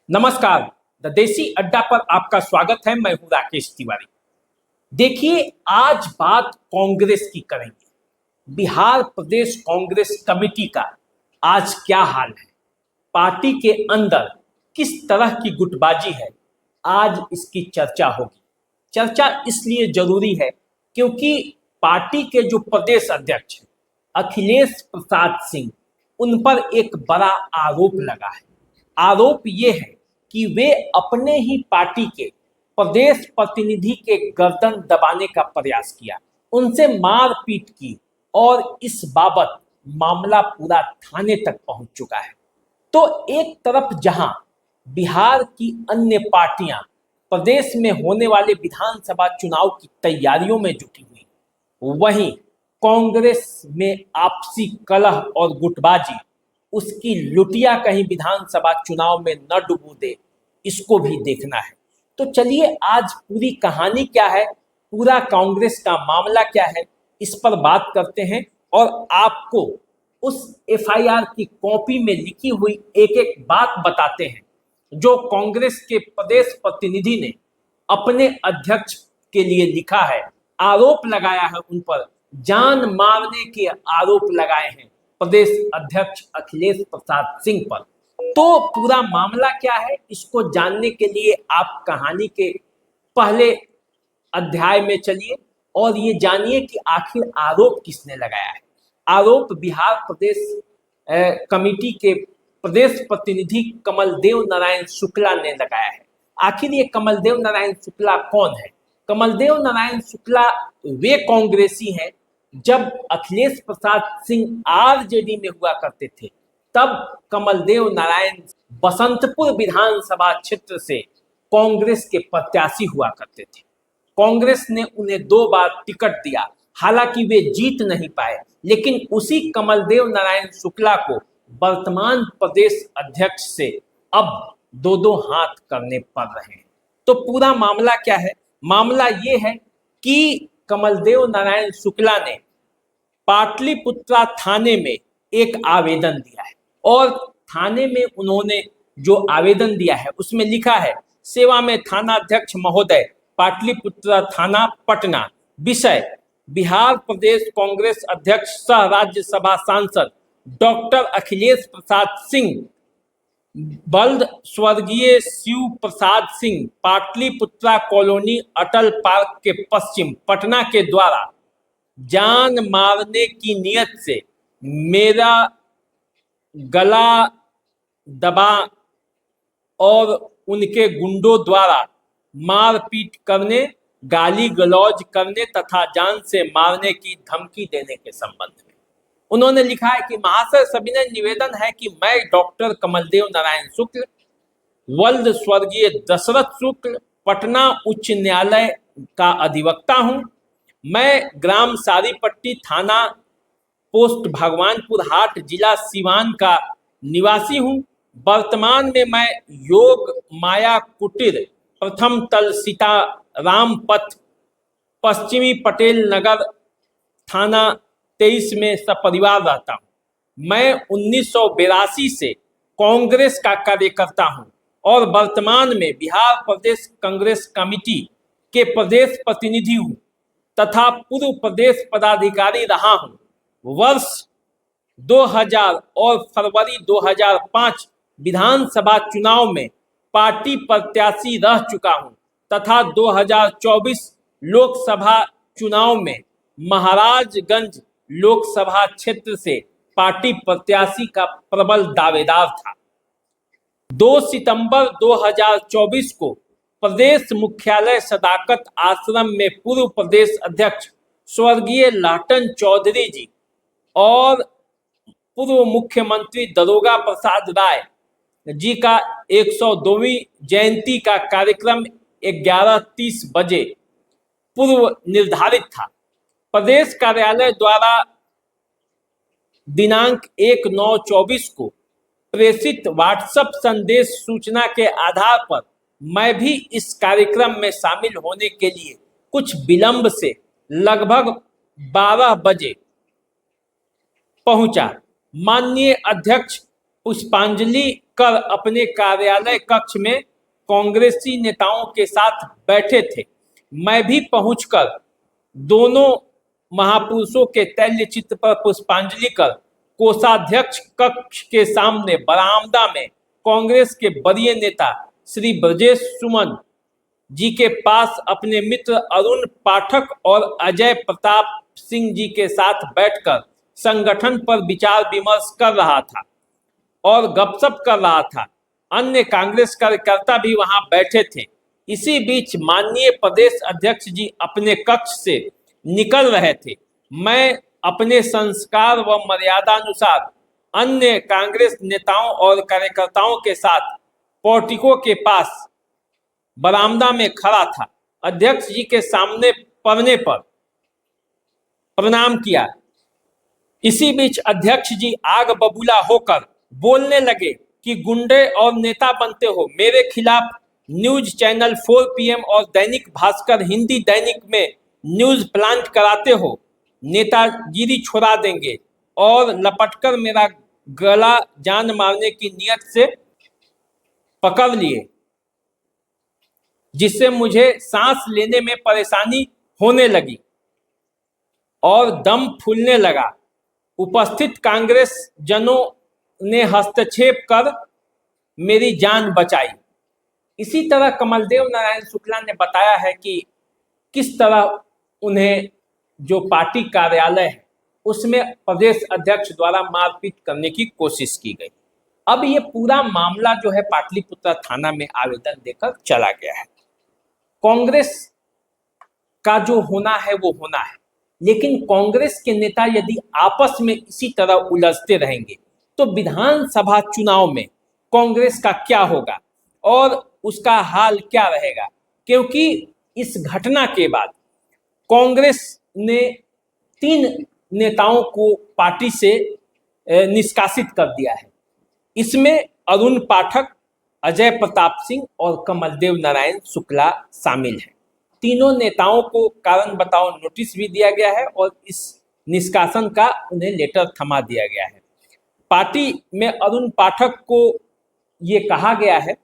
नमस्कार। द देसी अड्डा पर आपका स्वागत है। मैं हूं राकेश तिवारी। देखिए, आज बात कांग्रेस की करेंगे। बिहार प्रदेश कांग्रेस कमेटी का आज क्या हाल है, पार्टी के अंदर किस तरह की गुटबाजी है, आज इसकी चर्चा होगी। चर्चा इसलिए जरूरी है क्योंकि पार्टी के जो प्रदेश अध्यक्ष हैं, अखिलेश प्रसाद सिंह, उन पर एक बड़ा आरोप लगा है। आरोप ये है कि वे अपने ही पार्टी के प्रदेश प्रतिनिधि के गर्दन दबाने का प्रयास किया, उनसे मारपीट की और इस बाबत मामला पूरा थाने तक पहुंच चुका है। तो एक तरफ जहां बिहार की अन्य पार्टियां प्रदेश में होने वाले विधानसभा चुनाव की तैयारियों में जुटी हुई, वहीं कांग्रेस में आपसी कलह और गुटबाजी उसकी लुटिया कहीं विधानसभा चुनाव में न डुबो दे, इसको भी देखना है। तो चलिए, आज पूरी कहानी क्या है, पूरा कांग्रेस का मामला क्या है, इस पर बात करते हैं और आपको उस एफआईआर की कॉपी में लिखी हुई एक एक बात बताते हैं जो कांग्रेस के प्रदेश प्रतिनिधि ने अपने अध्यक्ष के लिए लिखा है। आरोप लगाया है, उन पर जान मारने के आरोप लगाए हैं प्रदेश अध्यक्ष अखिलेश प्रसाद सिंह पर। तो पूरा मामला क्या है, इसको जानने के लिए आप कहानी के पहले अध्याय में चलिए और ये जानिए कि आखिर आरोप किसने लगाया है। आरोप बिहार प्रदेश कमेटी के प्रदेश प्रतिनिधि कमलदेव नारायण शुक्ला ने लगाया है। आखिर ये कमलदेव नारायण शुक्ला कौन है? कमलदेव नारायण शुक्ला वे कांग्रेसी हैं जब अखिलेश प्रसाद सिंह आरजेडी में हुआ करते थे, तब कमलदेव नारायण बसंतपुर विधानसभा क्षेत्र से कांग्रेस के प्रत्याशी हुआ करते थे। कांग्रेस ने उन्हें 2 बार टिकट दिया, हालांकि वे जीत नहीं पाए, लेकिन उसी कमलदेव नारायण शुक्ला को वर्तमान प्रदेश अध्यक्ष से अब 2-2 हाथ करने पड़ रहे हैं। तो पूरा मामला क्या है? मामला ये है कि कमलदेव नारायण शुक्ला ने पाटलिपुत्रा थाने में एक आवेदन दिया है और थाने में उन्होंने जो आवेदन दिया है उसमें लिखा है, सेवा में थानाध्यक्ष महोदय, पाटलिपुत्रा थाना पटना। विषय, बिहार प्रदेश कांग्रेस अध्यक्ष सह राज्यसभा सांसद डॉक्टर अखिलेश प्रसाद सिंह, बल्द स्वर्गीय शिव प्रसाद सिंह, पाटलिपुत्रा कॉलोनी अटल पार्क के पश्चिम पटना के द्वारा जान मारने की नियत से मेरा गला दबा और उनके गुंडों द्वारा मारपीट करने, गाली गलौज करने तथा जान से मारने की धमकी देने के संबंध में उन्होंने लिखा है कि महाशय, सविनय निवेदन है कि मैं डॉक्टर कमलदेव नारायण शुक्ल, वल्द स्वर्गीय दशरथ शुक्ल, पटना उच्च न्यायालय का अधिवक्ता हूं। मैं ग्राम सारीपट्टी, थाना पोस्ट भगवानपुर हाट, जिला सिवान का निवासी हूं। वर्तमान में मैं योग माया कुटीर, प्रथम तल, सीताराम पथ, पश्चिमी पटेल नगर, थाना 23 में सपरिवार रहता हूं। मैं 1982 से कांग्रेस का कार्यकर्ता हूं और वर्तमान में बिहार प्रदेश कांग्रेस कमेटी के प्रदेश प्रतिनिधि हूं तथा पूर्व प्रदेश पदाधिकारी रहा हूं। वर्ष 2000 और फरवरी 2005 विधानसभा चुनाव में पार्टी प्रत्याशी रह चुका हूं तथा 2024 लोकसभा चुनाव में महाराजगंज लोकसभा क्षेत्र से पार्टी प्रत्याशी का प्रबल दावेदार था। 2 सितंबर 2024 को प्रदेश मुख्यालय सदाकत आश्रम में पूर्व प्रदेश अध्यक्ष स्वर्गीय लाटन चौधरी जी और पूर्व मुख्यमंत्री दरोगा प्रसाद राय जी का 102वीं जयंती का कार्यक्रम 11:30 बजे पूर्व निर्धारित था। प्रदेश कार्यालय द्वारा दिनांक 1/9/24 को प्रेषित व्हाट्सएप संदेश सूचना के आधार पर मैं भी इस कार्यक्रम में शामिल होने के लिए कुछ विलंब से लगभग 12 बजे पहुंचा। माननीय अध्यक्ष पुष्पांजलि कर अपने कार्यालय कक्ष में कांग्रेसी नेताओं के साथ बैठे थे। मैं भी पहुंचकर दोनों महापुरुषों के तैल्य चित्र पर पुष्पांजलि कर कोषाध्यक्ष कक्ष के सामने बरामदा में कांग्रेस के वरीय नेता श्री ब्रजेश सुमन जी के पास अपने मित्र अरुण पाठक और अजय प्रताप सिंह जी के साथ बैठकर संगठन पर विचार विमर्श कर रहा था और गपशप कर रहा था। अन्य कांग्रेस कार्यकर्ता भी वहां बैठे थे। इसी बीच माननीय प्रदेश अध्यक्ष जी अपने कक्ष से निकल रहे थे। मैं अपने संस्कार व मर्यादा अनुसार अन्य कांग्रेस नेताओं और कार्यकर्ताओं के साथ पोर्टिको के पास बरामदा में खड़ा था। अध्यक्ष जी के सामने पड़ने पर प्रणाम किया। इसी बीच अध्यक्ष जी आग बबूला होकर बोलने लगे कि गुंडे और नेता बनते हो, मेरे खिलाफ न्यूज चैनल 4 PM और दैनिक भास्कर हिंदी दैनिक में न्यूज प्लांट कराते हो, नेतागिरी छोड़ा देंगे और लपटकर मेरा गला जान मारने की नियत से पकड़ लिए, जिससे मुझे सांस लेने में परेशानी होने लगी और दम फूलने लगा। उपस्थित कांग्रेस जनों ने हस्तक्षेप कर मेरी जान बचाई। इसी तरह कमलदेव नारायण शुक्ला ने बताया है कि किस तरह उन्हें जो पार्टी कार्यालय है उसमें प्रदेश अध्यक्ष द्वारा मारपीट करने की कोशिश की गई। अब ये पूरा मामला जो है पाटलिपुत्र थाना में आवेदन देकर चला गया है। कांग्रेस का जो होना है वो होना है, लेकिन कांग्रेस के नेता यदि आपस में इसी तरह उलझते रहेंगे तो विधानसभा चुनाव में कांग्रेस का क्या होगा और उसका हाल क्या रहेगा। क्योंकि इस घटना के बाद कांग्रेस ने 3 नेताओं को पार्टी से निष्कासित कर दिया है। इसमें अरुण पाठक, अजय प्रताप सिंह और कमलदेव नारायण शुक्ला शामिल हैं। तीनों नेताओं को कारण बताओ नोटिस भी दिया गया है और इस निष्कासन का उन्हें लेटर थमा दिया गया है। पार्टी में अरुण पाठक को ये कहा गया है,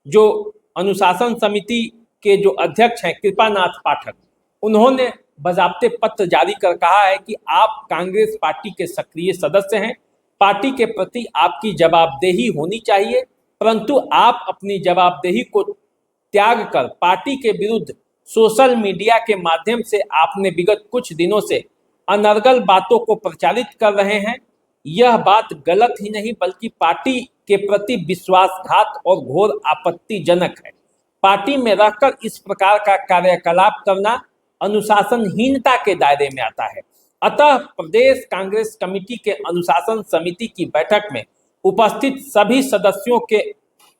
जो अनुशासन समिति के जो अध्यक्ष हैं कृपानाथ पाठक, उन्होंने बजाप्ते पत्र जारी कर कहा है कि आप कांग्रेस पार्टी के सक्रिय सदस्य हैं, पार्टी के प्रति आपकी जवाबदेही होनी चाहिए, परंतु आप अपनी जवाबदेही को त्याग कर पार्टी के विरुद्ध सोशल मीडिया के माध्यम से आपने विगत कुछ दिनों से अनर्गल बातों को प्रचारित कर रहे हैं। यह बात गलत ही नहीं बल्कि पार्टी के प्रति विश्वासघात और घोर आपत्तिजनक है। पार्टी में रहकर इस प्रकार का कार्यकलाप करना अनुशासनहीनता के दायरे में आता है। अतः प्रदेश कांग्रेस कमेटी के अनुशासन समिति की बैठक में उपस्थित सभी सदस्यों के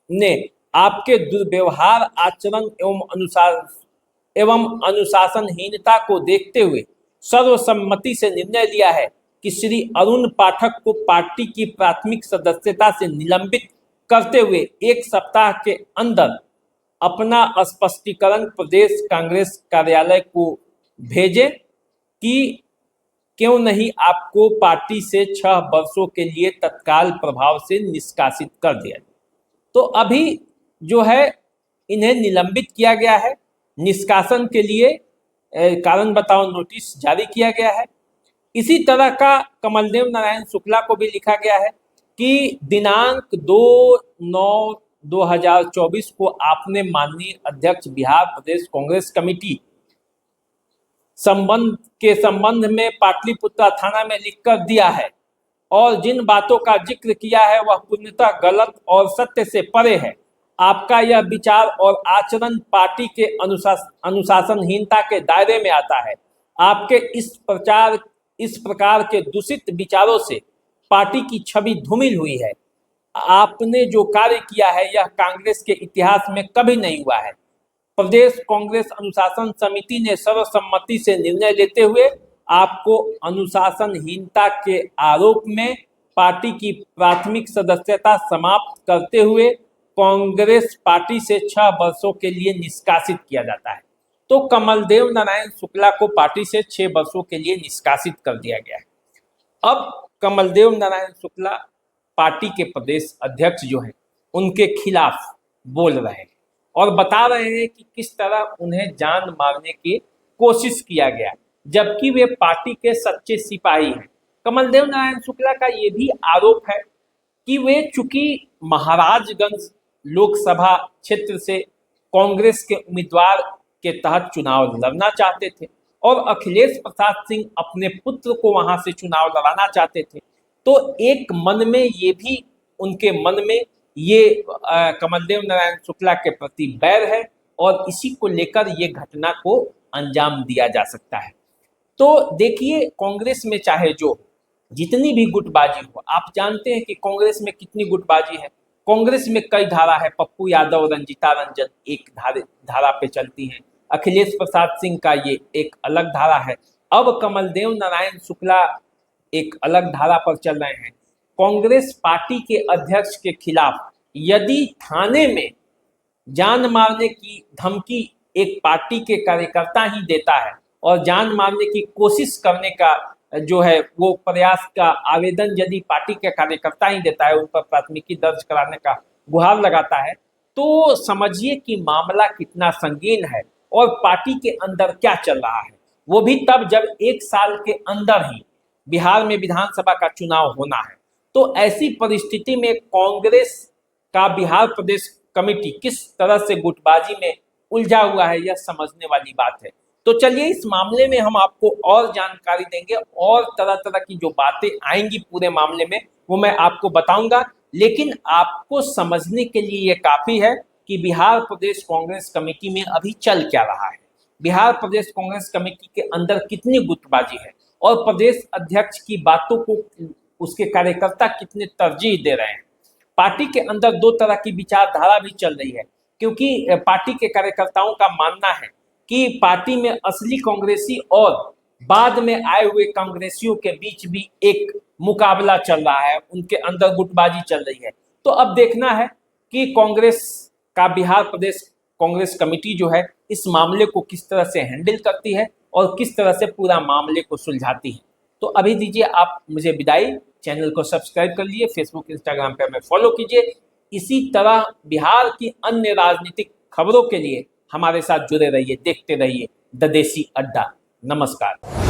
ने आपके दुर्व्यवहार आचरण एवं अनुशासनहीनता को देखते हुए सर्वसम्मति से निर्णय लिया है कि श्री अरुण पाठक को पार्टी की प्राथमिक सदस्यता से निलंबित करते हुए 1 सप्ताह के अंदर अपना स्पष्टीकरण प्रदेश कांग्रेस कार्यालय को भेजें कि क्यों नहीं आपको पार्टी से 6 वर्षों के लिए तत्काल प्रभाव से निष्कासित कर दिया। तो अभी जो है इन्हें निलंबित किया गया है, निष्कासन के लिए कारण बताओ नोटिस जारी किया गया है। इसी तरह का कमलदेव नारायण शुक्ला को भी लिखा गया है कि दिनांक 2/9/2024 को आपने माननीय अध्यक्ष बिहार प्रदेश कांग्रेस कमेटी संबंध में पाटलिपुत्र थाना में लिखकर दिया है और जिन बातों का जिक्र किया है वह पूर्णतः गलत और सत्य से परे है। आपका यह विचार और आचरण पार्टी के अनुशासनहीनता के दायरे में आता है। आपके इस प्रकार के दूषित विचारों से पार्टी की छवि धूमिल हुई है। आपने जो कार्य किया है यह कांग्रेस के इतिहास में कभी नहीं हुआ है। प्रदेश कांग्रेस अनुशासन समिति ने सर्वसम्मति से निर्णय लेते हुए आपको अनुशासनहीनता के आरोप में पार्टी की प्राथमिक सदस्यता समाप्त करते हुए कांग्रेस पार्टी से 6 वर्षों के लिए निष्कासित किया जाता है। तो कमलदेव नारायण शुक्ला को पार्टी से 6 वर्षों के लिए निष्कासित कर दिया गया है। अब कमलदेव नारायण शुक्ला पार्टी के प्रदेश अध्यक्ष जो है उनके खिलाफ बोल रहे हैं और बता रहे हैं कि किस तरह उन्हें जान मारने की कोशिश किया गया, जबकि वे पार्टी के सच्चे सिपाही हैं। कमलदेव नारायण शुक्ला का ये भी आरोप है कि वे चूंकि महाराजगंज लोकसभा क्षेत्र से कांग्रेस के उम्मीदवार के तहत चुनाव लड़ना चाहते थे और अखिलेश प्रसाद सिंह अपने पुत्र को वहां से चुनाव लड़ाना चाहते थे, तो एक मन में ये भी उनके मन में ये कमलदेव नारायण शुक्ला के प्रति बैर है और इसी को लेकर ये घटना को अंजाम दिया जा सकता है। तो देखिए, कांग्रेस में चाहे जो जितनी भी गुटबाजी हो, आप जानते हैं कि कांग्रेस में कितनी गुटबाजी है। कांग्रेस में कई धारा है, पप्पू यादव, रंजीता रंजन एक धारा पे चलती हैं, अखिलेश प्रसाद सिंह का ये एक अलग धारा है, अब कमलदेव नारायण शुक्ला एक अलग धारा पर चल रहे हैं। कांग्रेस पार्टी के अध्यक्ष के खिलाफ यदि थाने में जान मारने की धमकी एक पार्टी के कार्यकर्ता ही देता है और जान मारने की कोशिश करने का जो है वो प्रयास का आवेदन यदि पार्टी के कार्यकर्ता ही देता है, उन पर प्राथमिकी दर्ज कराने का गुहार लगाता है, तो समझिए कि मामला कितना संगीन है और पार्टी के अंदर क्या चल रहा है। वो भी तब जब एक साल के अंदर ही बिहार में विधानसभा का चुनाव होना है। तो ऐसी परिस्थिति में कांग्रेस का बिहार प्रदेश कमेटी किस तरह से गुटबाजी में उलझा हुआ है, यह समझने वाली बात है। तो चलिए, इस मामले में हम आपको और जानकारी देंगे और तरह तरह की जो बातें आएंगी पूरे मामले में वो मैं आपको बताऊंगा। लेकिन आपको समझने के लिए ये काफी है कि बिहार प्रदेश कांग्रेस कमेटी में अभी चल क्या रहा है, बिहार प्रदेश कांग्रेस कमेटी के अंदर कितनी गुटबाजी है और प्रदेश अध्यक्ष की बातों को उसके कार्यकर्ता कितने तरजीह दे रहे हैं। पार्टी के अंदर दो तरह की विचारधारा भी चल रही है, क्योंकि पार्टी के कार्यकर्ताओं का मानना है कि पार्टी में असली कांग्रेसी और बाद में आए हुए कांग्रेसियों के बीच भी एक मुकाबला चल रहा है, उनके अंदर गुटबाजी चल रही है। तो अब देखना है कि कांग्रेस का बिहार प्रदेश कांग्रेस कमेटी जो है इस मामले को किस तरह से हैंडल करती है और किस तरह से पूरा मामले को सुलझाती है। तो अभी दीजिए आप मुझे विदाई, चैनल को सब्सक्राइब कर लीजिए, फेसबुक इंस्टाग्राम पे हमें फॉलो कीजिए। इसी तरह बिहार की अन्य राजनीतिक खबरों के लिए हमारे साथ जुड़े रहिए, देखते रहिए द देसी अड्डा। नमस्कार।